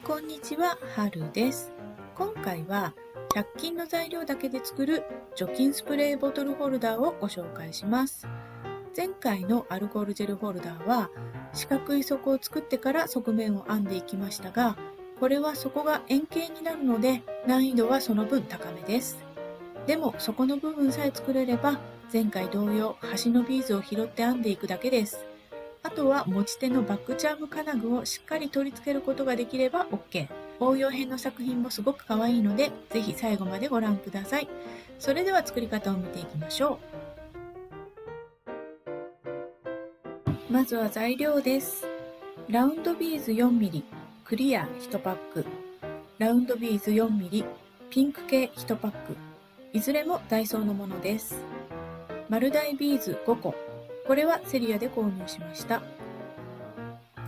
こんにちは、はるです。今回は100均の材料だけで作る除菌スプレーボトルホルダーをご紹介します。前回のアルコールジェルホルダーは四角い底を作ってから側面を編んでいきましたが、これは底が円形になるので難易度はその分高めです。でも底の部分さえ作れれば前回同様端のビーズを拾って編んでいくだけです。あとは持ち手のバックチャーム金具をしっかり取り付けることができれば OK。応用編の作品もすごく可愛いので、ぜひ最後までご覧ください。それでは作り方を見ていきましょう。まずは材料です。ラウンドビーズ 4mm クリア1パック、ラウンドビーズ 4mm ピンク系1パック、いずれもダイソーのものです。丸大ビーズ5個、これはセリアで購入しました。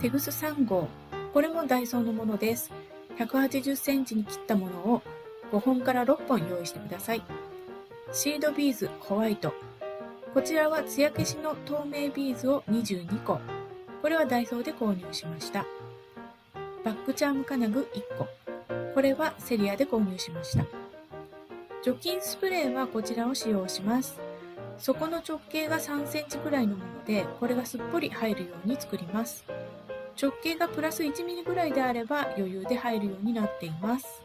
テグス3号、これもダイソーのものです。180センチに切ったものを5本から6本用意してください。シードビーズホワイト、こちらは艶消しの透明ビーズを22個、これはダイソーで購入しました。バックチャーム金具1個、これはセリアで購入しました。除菌スプレーはこちらを使用します。底の直径が3センチくらいのもので、これがすっぽり入るように作ります。直径がプラス1ミリぐらいであれば余裕で入るようになっています。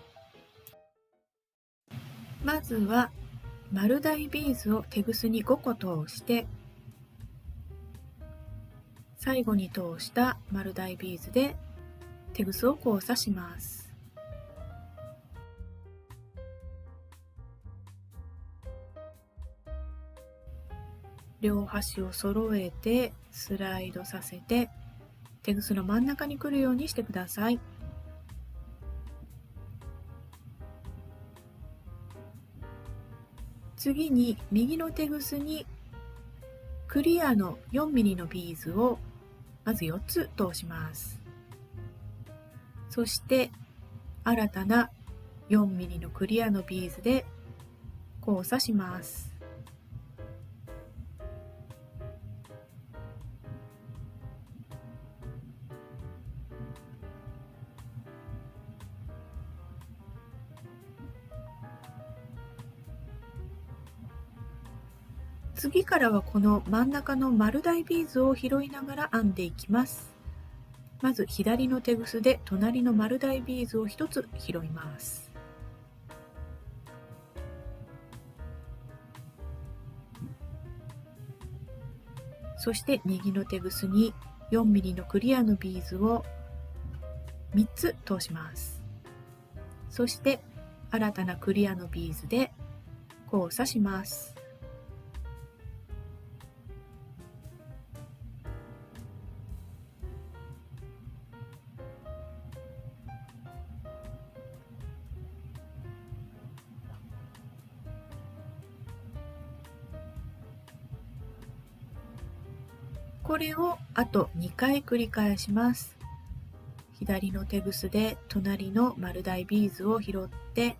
まずは丸大ビーズをテグスに5個通して、最後に通した丸大ビーズでテグスを交差します。両端を揃えてスライドさせてテグスの真ん中に来るようにしてください。次に右のテグスにクリアの 4mm のビーズをまず4つ通します。そして新たな 4mm のクリアのビーズで交差します。次からはこの真ん中の丸大ビーズを拾いながら編んでいきます。まず左のテグスで隣の丸大ビーズを1つ拾います。そして右のテグスに 4mm のクリアのビーズを3つ通します。そして新たなクリアのビーズで交差します。これをあと2回繰り返します。左のテグスで隣の丸大ビーズを拾って、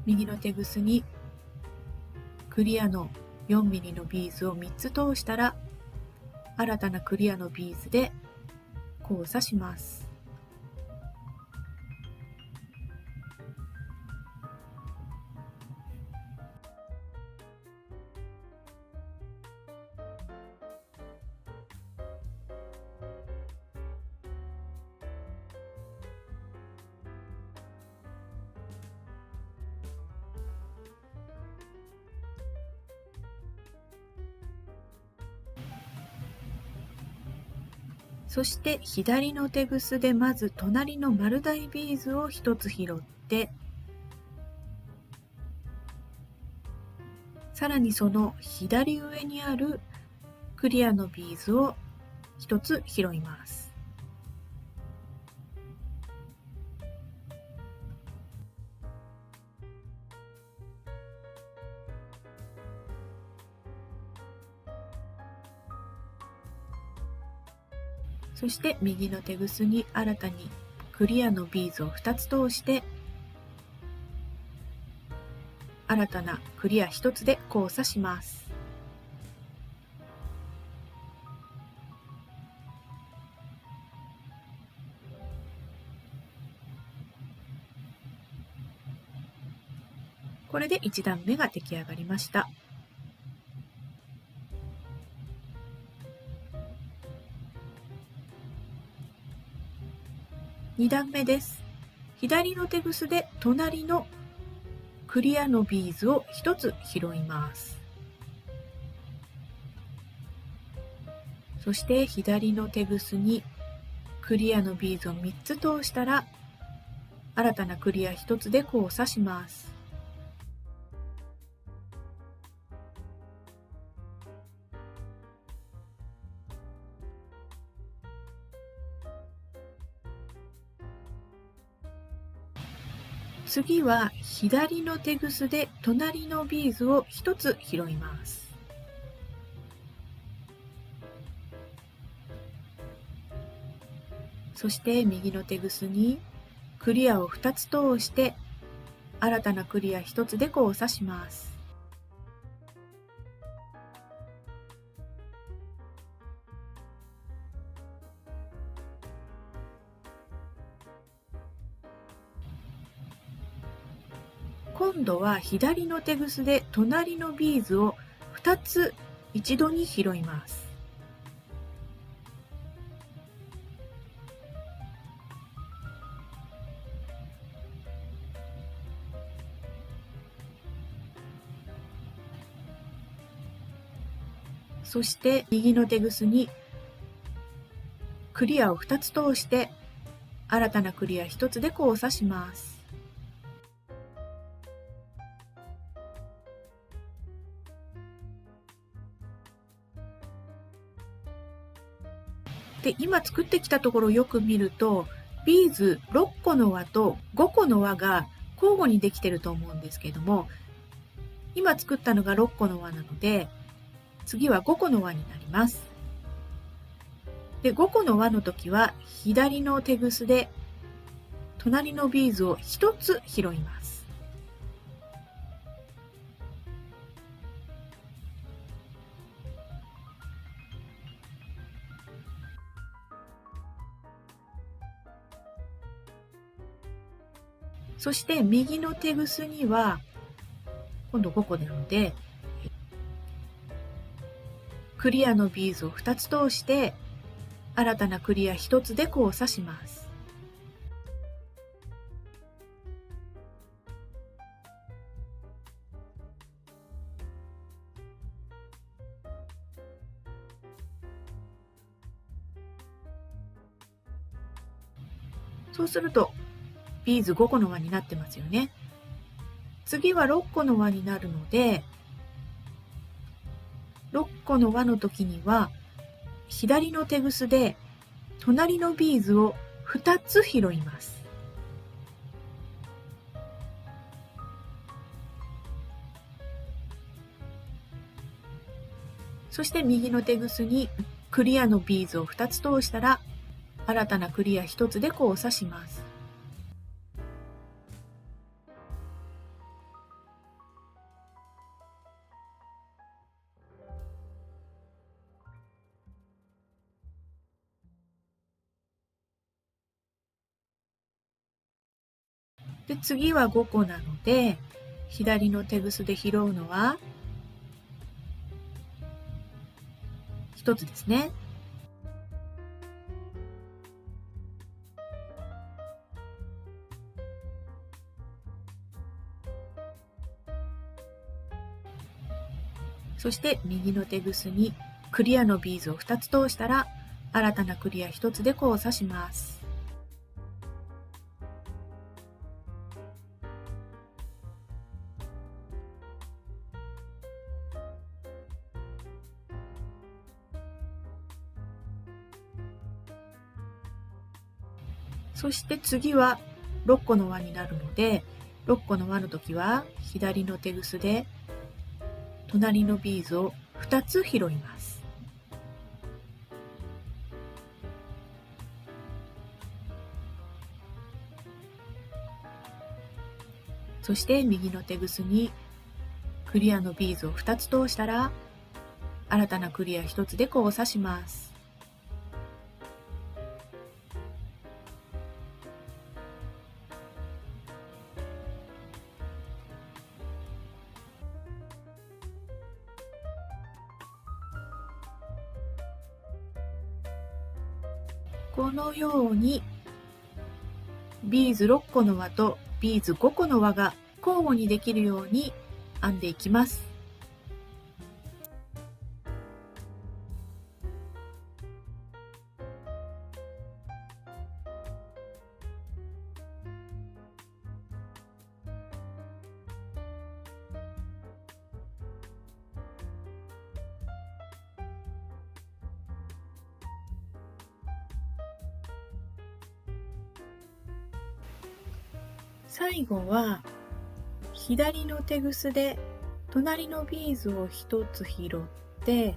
右のテグスにクリアの 4mm のビーズを3つ通したら、新たなクリアのビーズで交差します。そして左のテグスでまず隣の丸大ビーズを1つ拾って、さらにその左上にあるクリアのビーズを1つ拾います。そして右のテグスに新たにクリアのビーズを2つ通して、新たなクリア1つで交差します。これで1段目が出来上がりました。2段目です。左の手ぐすで隣のクリアのビーズを1つ拾います。そして左の手ぐすにクリアのビーズを3つ通したら、新たなクリア1つで交差します。次は左の手ぐすで隣のビーズを1つ拾います。そして右の手ぐすにクリアを2つ通して新たなクリア1つで交差します。今度は左の手ぐすで隣のビーズを2つ一度に拾います。そして右の手ぐすにクリアを2つ通して新たなクリア1つで交差します。で、今作ってきたところをよく見ると、ビーズ6個の輪と5個の輪が交互にできてると思うんですけれども、今作ったのが6個の輪なので、次は5個の輪になります。で、5個の輪の時は左の手ぐすで隣のビーズを1つ拾います。そして右の手ぐすには今度5個なので、クリアのビーズを2つ通して新たなクリア1つで交差します。そうするとビーズ5個の輪になってますよね。次は6個の輪になるので、6個の輪の時には左の手ぐすで隣のビーズを2つ拾います。そして右の手ぐすにクリアのビーズを2つ通したら、新たなクリア1つで交差します。で、次は5個なので、左の手ぐすで拾うのは1つですね。そして右の手ぐすにクリアのビーズを2つ通したら、新たなクリア1つで交差します。そして次は6個の輪になるので、6個の輪の時は左の手ぐすで隣のビーズを2つ拾います。そして右の手ぐすにクリアのビーズを2つ通したら、新たなクリア1つで交差します。このようにビーズ6個の輪とビーズ5個の輪が交互にできるように編んでいきます。最後は左のテグスで隣のビーズを1つ拾って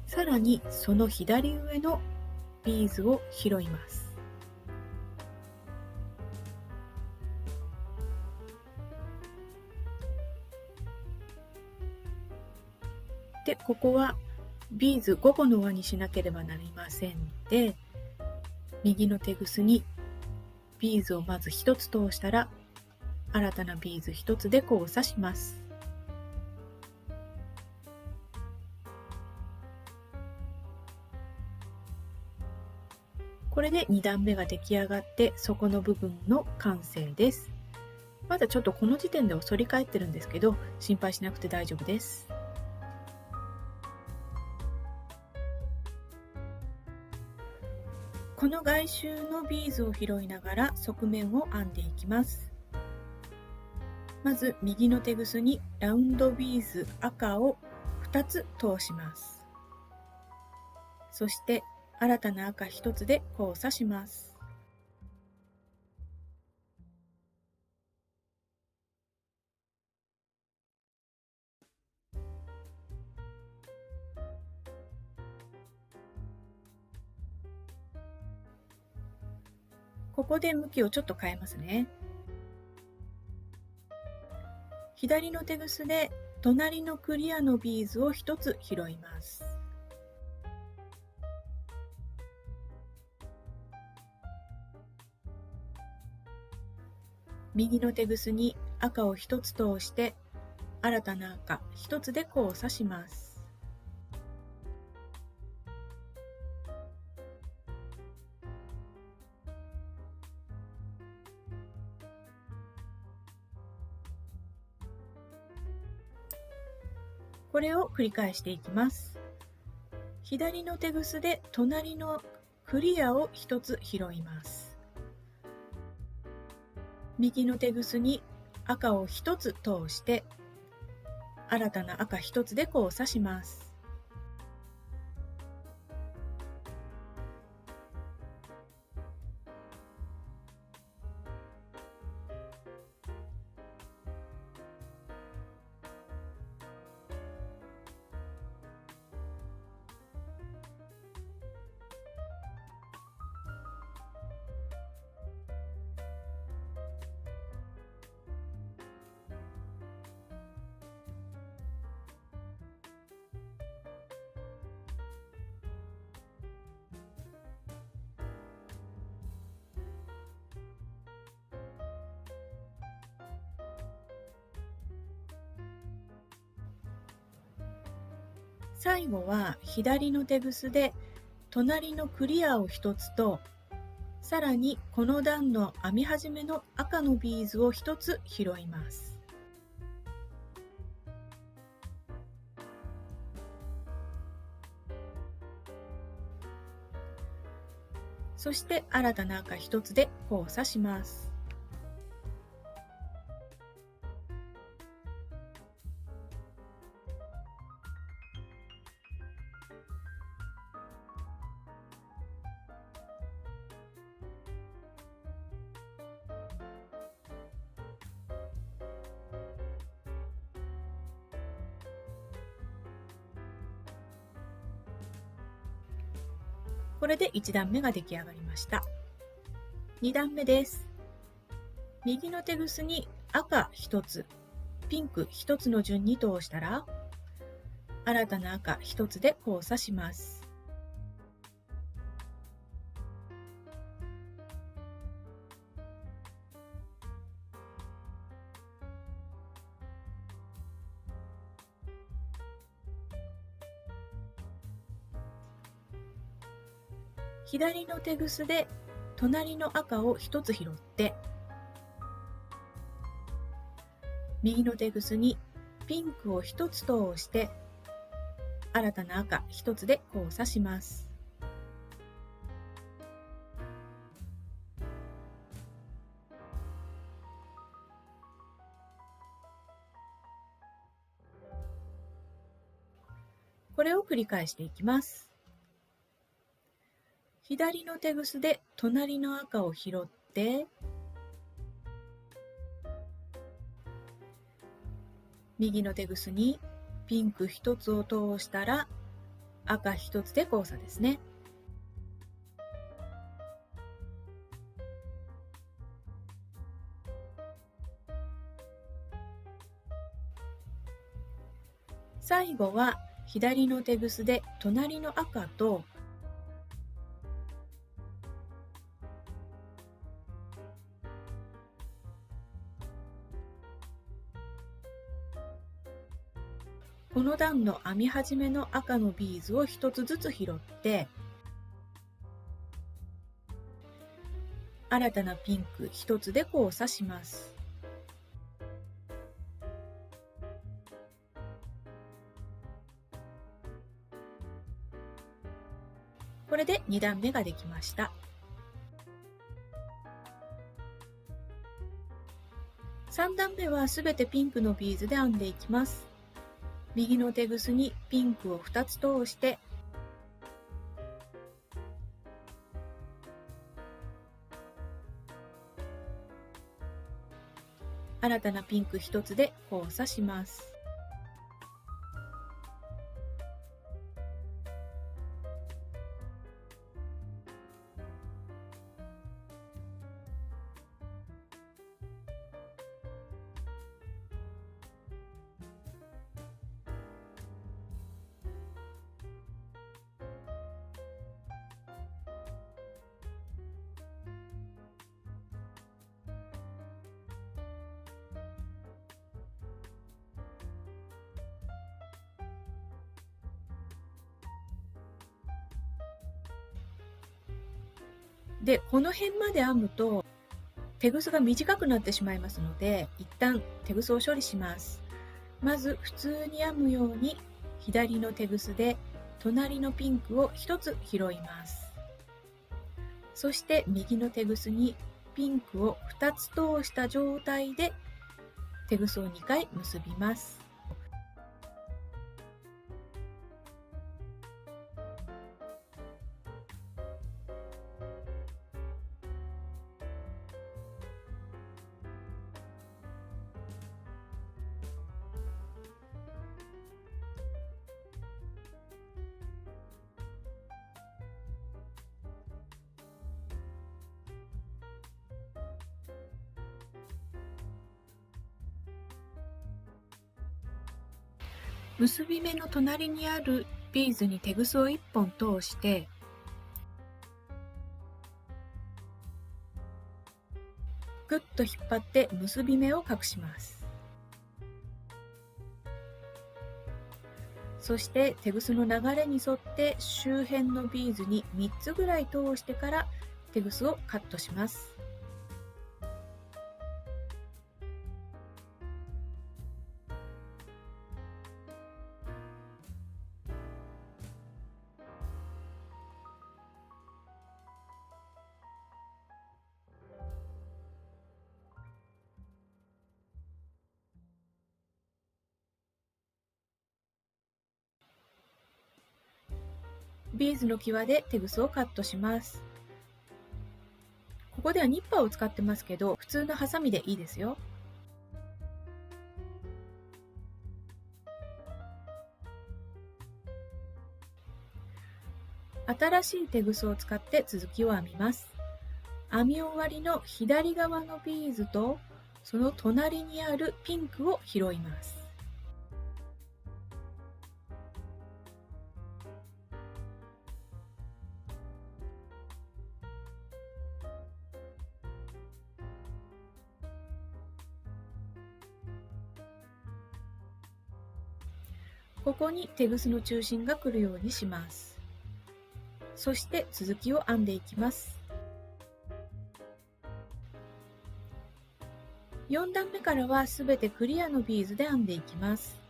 さらにその左上のビーズを拾います。で、ここはビーズ5個の輪にしなければなりませんので、右のテグスにビーズをまず1つ通したら、新たなビーズ1つで交差します。これで2段目が出来上がって底の部分の完成です。まだちょっとこの時点では反り返ってるんですけど、心配しなくて大丈夫です。この外周のビーズを拾いながら側面を編んでいきます。まず右のテグスにラウンドビーズ赤を2つ通します。そして新たな赤1つで交差します。ここで向きをちょっと変えますね。左のテグスで隣のクリアのビーズを1つ拾います。右のテグスに赤を1つ通して新たな赤1つで交差します。これを繰り返していきます。左のテグスで隣のクリアを1つ拾います。右のテグスに赤を1つ通して新たな赤1つで交差します。最後は左のテグスで隣のクリアを1つと、さらにこの段の編み始めの赤のビーズを1つ拾います。そして新たな赤1つで交差します。これで1段目が出来上がりました。2段目です。右のテグスに赤1つ、ピンク1つの順に通したら、新たな赤1つで交差します。左のテグスで隣の赤を1つ拾って、右のテグスにピンクを1つ通して新たな赤1つで交差します。これを繰り返していきます。左のテグスで隣の赤を拾って、右のテグスにピンク1つを通したら赤1つで交差ですね。最後は左のテグスで隣の赤とこの段の編み始めの赤のビーズを1つずつ拾って新たなピンク1つで交差します。これで2段目ができました。3段目はすべてピンクのビーズで編んでいきます。右のテグスにピンクを2つ通して新たなピンク1つで交差します。で、この辺まで編むとテグスが短くなってしまいますので、一旦テグスを処理します。まず普通に編むように左のテグスで隣のピンクを1つ拾います。そして右のテグスにピンクを2つ通した状態でテグスを2回結びます。結び目の隣にあるビーズにテグスを1本通してぐっと引っ張って結び目を隠します。そしてテグスの流れに沿って周辺のビーズに3つぐらい通してからテグスをカットします。ビーズの際でテグスをカットします。ここではニッパーを使ってますけど、普通のハサミでいいですよ。新しいテグスを使って続きを編みます。編み終わりの左側のビーズとその隣にあるピンクを拾います。ここにテグスの中心が来るようにします。そして続きを編んでいきます。4段目からはすべてクリアのビーズで編んでいきます。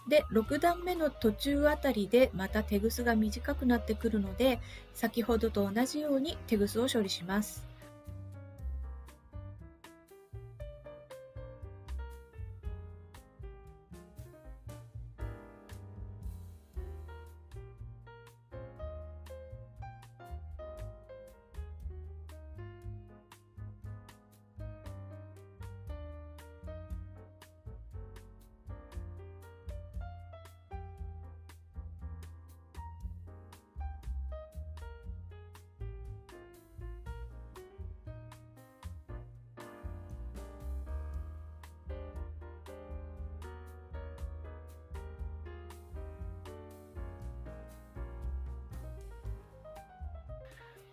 で、6段目の途中あたりでまたテグスが短くなってくるので、先ほどと同じようにテグスを処理します。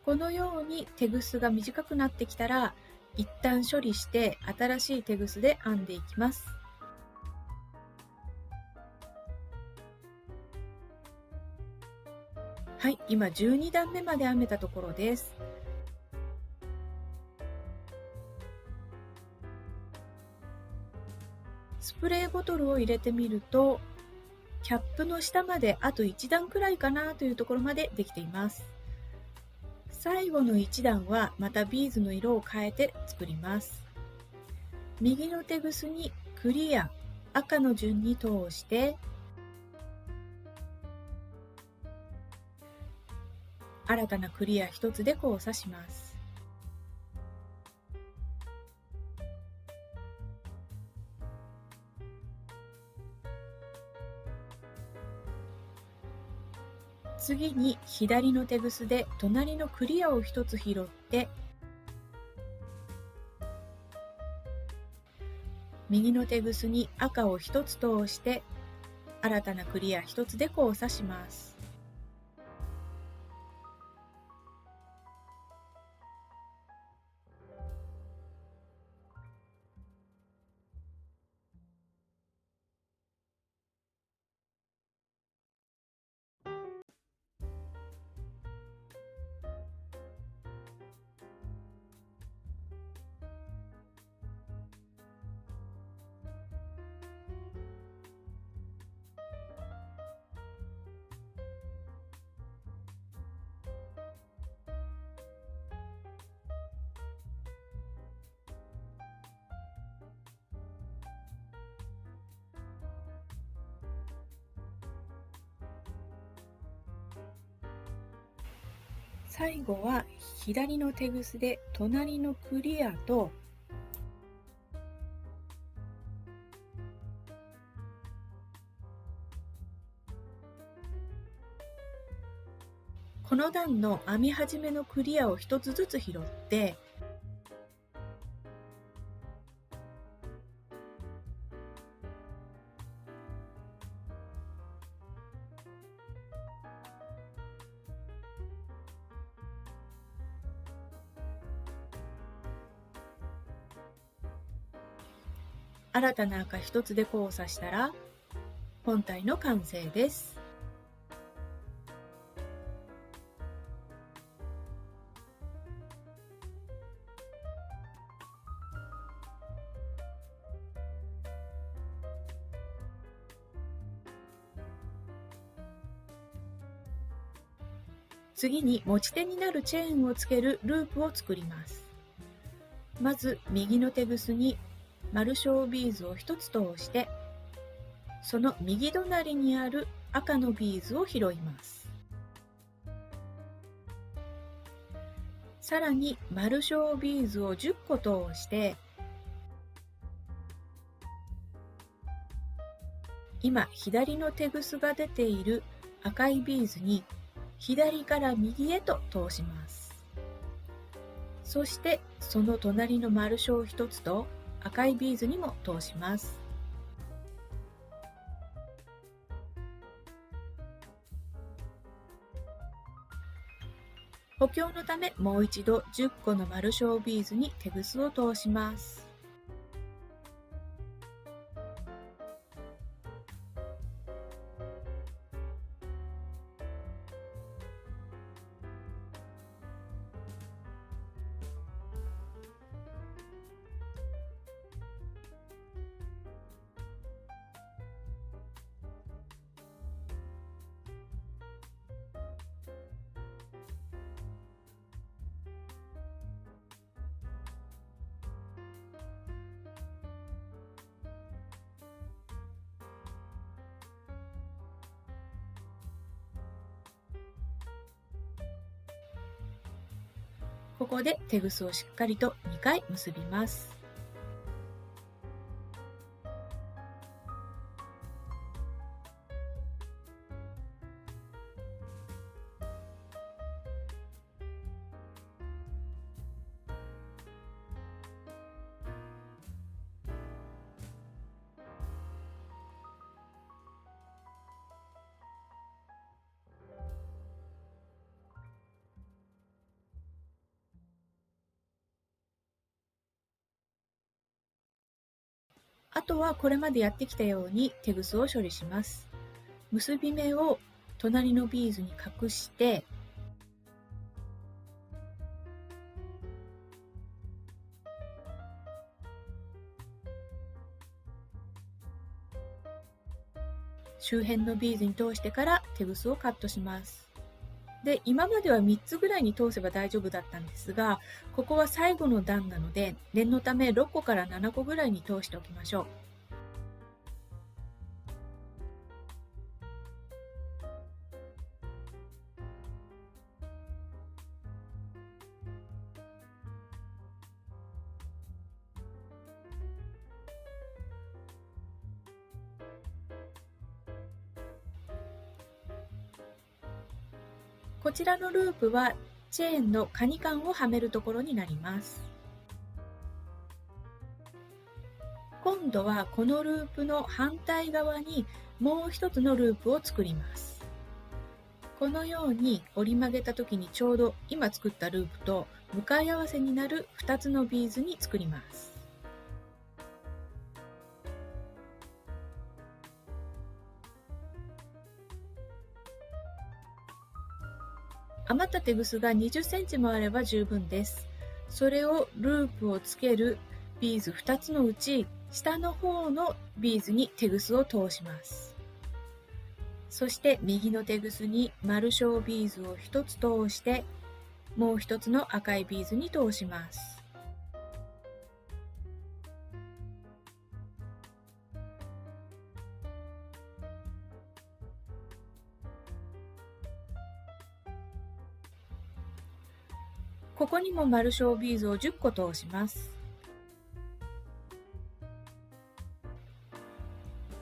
このようにテグスが短くなってきたら、一旦処理して新しいテグスで編んでいきます。はい、今12段目まで編めたところです。スプレーボトルを入れてみると、キャップの下まであと1段くらいかなというところまでできています。最後の1段はまたビーズの色を変えて作ります。右のテグスにクリア、赤の順に通して、新たなクリア1つで交差します。次に左のテグスで隣のクリアを1つ拾って、右のテグスに赤を1つ通して、新たなクリア1つで交差します。最後は左のテグスで隣のクリアとこの段の編み始めのクリアを1つずつ拾って、新たな赤1つで交差したら本体の完成です。次に持ち手になるチェーンをつけるループを作ります。まず右のテグスに丸小ビーズを1つ通して、その右隣にある赤のビーズを拾います。さらに丸小ビーズを10個通して、今左のテグスが出ている赤いビーズに左から右へと通します。そしてその隣の丸章1つと赤いビーズにも通します。補強のためもう一度10個の丸章ビーズにテグスを通します。ここでテグスをしっかりと2回結びます。あとはこれまでやってきたようにテグスを処理します。結び目を隣のビーズに隠して、周辺のビーズに通してからテグスをカットします。で、今までは3つぐらいに通せば大丈夫だったんですが、ここは最後の段なので、念のため6個から7個ぐらいに通しておきましょう。こちらのループはチェーンのカニカンをはめるところになります。今度はこのループの反対側にもう一つのループを作ります。このように折り曲げた時にちょうど今作ったループと向かい合わせになる2つのビーズに作ります。余ったテグスが20センチもあれば十分です。それをループをつけるビーズ2つのうち下の方のビーズにテグスを通します。そして右のテグスに丸章ビーズを1つ通してもう1つの赤いビーズに通します。ここにも丸章ビーズを10個通します。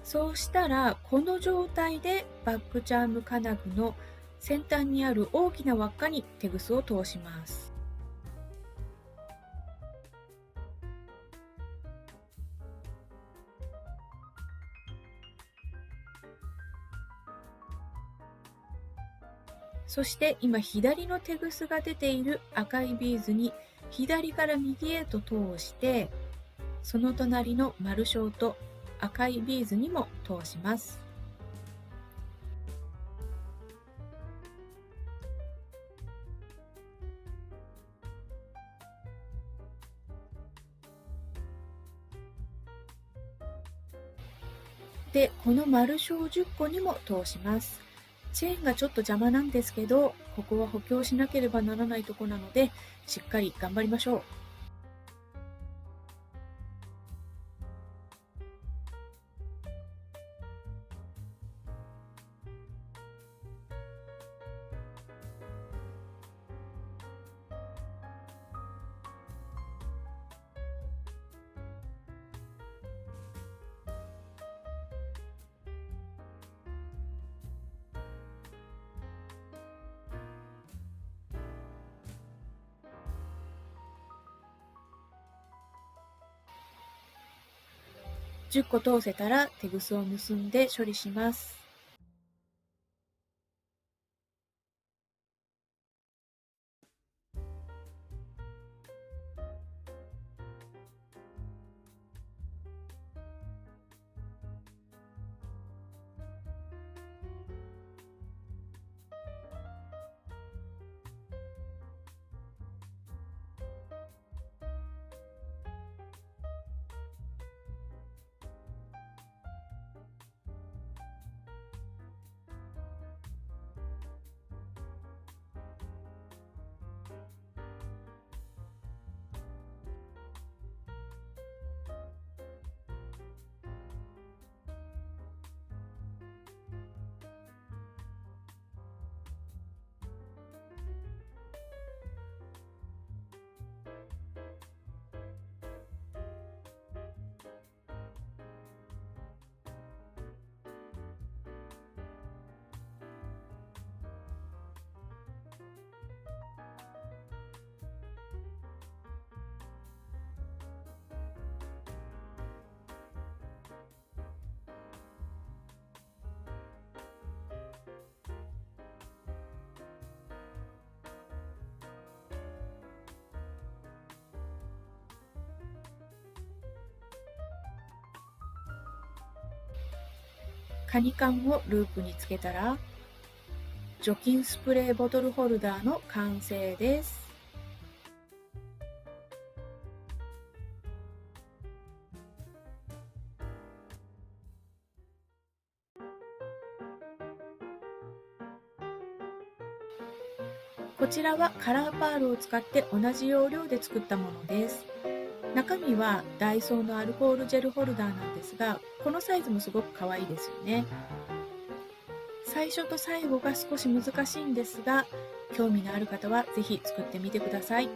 そうしたらこの状態でバックチャーム金具の先端にある大きな輪っかにテグスを通します。そして今左のテグスが出ている赤いビーズに左から右へと通して、その隣の丸章と赤いビーズにも通します。で、この丸章10個にも通します。チェーンがちょっと邪魔なんですけど、ここは補強しなければならないところなので、しっかり頑張りましょう。10個通せたらテグスを結んで処理します。カニ缶をループにつけたら、除菌スプレーボトルホルダーの完成です。こちらはカラーパールを使って同じ要領で作ったものです。中身はダイソーのアルコールジェルホルダーなんですが、このサイズもすごく可愛いですよね。最初と最後が少し難しいんですが、興味のある方はぜひ作ってみてください。